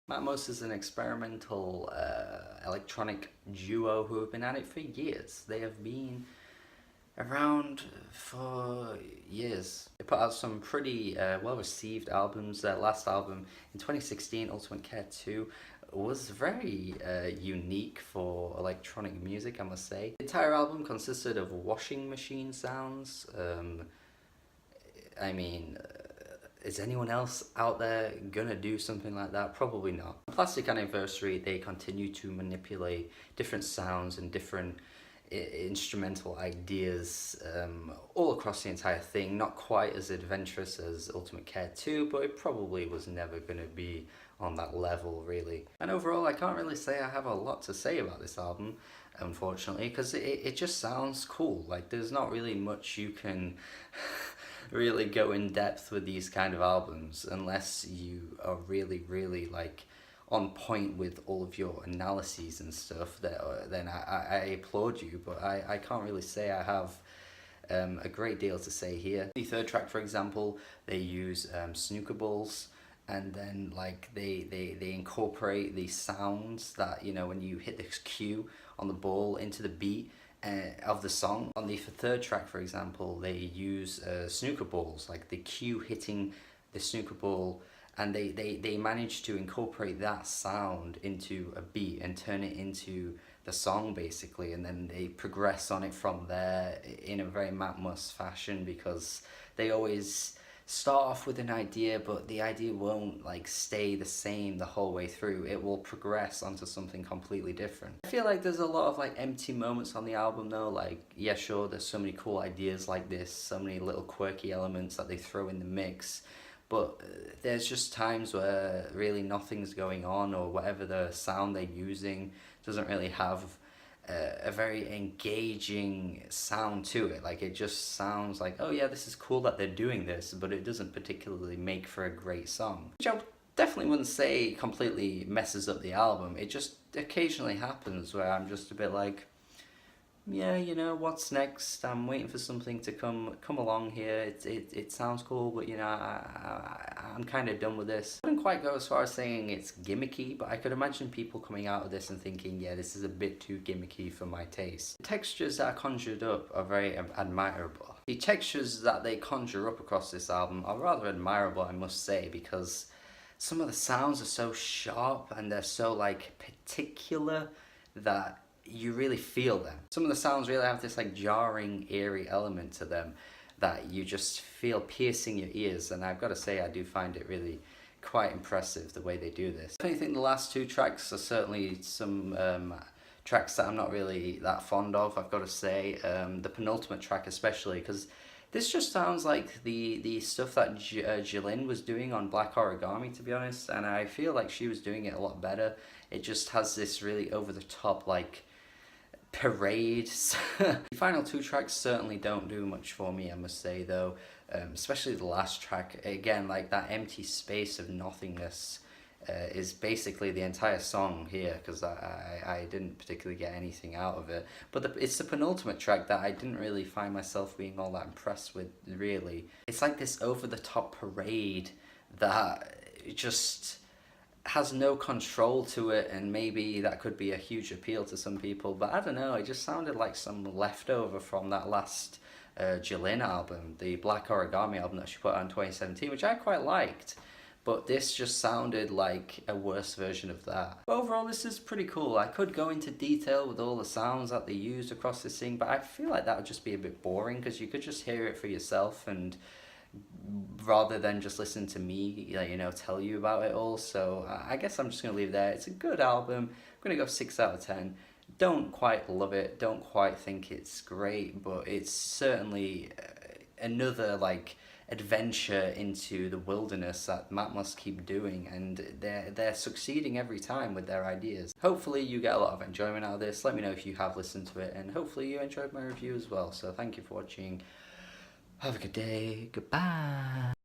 Matmos is an experimental electronic duo who have been at it for years. They have been around for years. They put out some pretty well-received albums. Their last album in 2016, Ultimate Care 2, was very unique for electronic music, I must say. The entire album consisted of washing machine sounds. I mean, is anyone else out there gonna do something like that? Probably not. Plastic Anniversary, they continue to manipulate different sounds and different instrumental ideas all across the entire thing. Not quite as adventurous as Ultimate Care 2, but it probably was never going to be on that level, really. And overall, I can't really say I have a lot to say about this album, unfortunately, because it just sounds cool. Like, there's not really much you can really go in depth with these kind of albums unless you are really like on point with all of your analyses and stuff. Then I applaud you, but I can't really say I have a great deal to say here. The third track, for example, they use snooker balls, and then like they incorporate these sounds that, you know, when you hit this cue on the ball into the beat of the song. On the third track, for example, they use snooker balls, like the cue hitting the snooker ball, and they manage to incorporate that sound into a beat and turn it into the song, basically, and then they progress on it from there in a very Matmos fashion, because they always start off with an idea, but the idea won't like stay the same the whole way through. It will progress onto something completely different. I feel like there's a lot of like empty moments on the album though. Like, yeah, sure, there's so many cool ideas like this, so many little quirky elements that they throw in the mix, but there's just times where really nothing's going on, or whatever the sound they're using doesn't really have a very engaging sound to it. Like, it just sounds like, oh yeah, this is cool that they're doing this, but it doesn't particularly make for a great song. Which I definitely wouldn't say completely messes up the album. It just occasionally happens where I'm just a bit like, yeah, you know, what's next? I'm waiting for something to come along here. It sounds cool, but you know, I'm kind of done with this. I wouldn't quite go as far as saying it's gimmicky, but I could imagine people coming out of this and thinking, yeah, this is a bit too gimmicky for my taste. The textures that are conjured up are very admirable. The textures that they conjure up across this album are rather admirable, I must say, because some of the sounds are so sharp and they're so like particular that you really feel them. Some of the sounds really have this like jarring, eerie element to them that you just feel piercing your ears, and I've got to say I do find it really quite impressive the way they do this. I think the last two tracks are certainly some tracks that I'm not really that fond of, I've got to say. The penultimate track especially, because this just sounds like the stuff that Jilin was doing on Black Origami, to be honest, and I feel like she was doing it a lot better. It just has this really over-the-top like parade. The final two tracks certainly don't do much for me, I must say, though, especially the last track. Again, like that empty space of nothingness is basically the entire song here, because I didn't particularly get anything out of it. But it's the penultimate track that I didn't really find myself being all that impressed with, really. It's like this over-the-top parade that just has no control to it, and maybe that could be a huge appeal to some people, but I don't know, it just sounded like some leftover from that last Jilin album, the Black Origami album that she put out in 2017, which I quite liked, but this just sounded like a worse version of that. But overall, this is pretty cool. I could go into detail with all the sounds that they used across this thing, but I feel like that would just be a bit boring, because you could just hear it for yourself, and rather than just listen to me, you know, tell you about it all. So I guess I'm just gonna leave it there. It's a good album. I'm gonna go 6 out of 10. Don't quite love it, don't quite think it's great, but it's certainly another like adventure into the wilderness that Matmos keep doing, and they're succeeding every time with their ideas. Hopefully you get a lot of enjoyment out of this. Let me know if you have listened to it, and hopefully you enjoyed my review as well. So thank you for watching. Have a good day. Goodbye.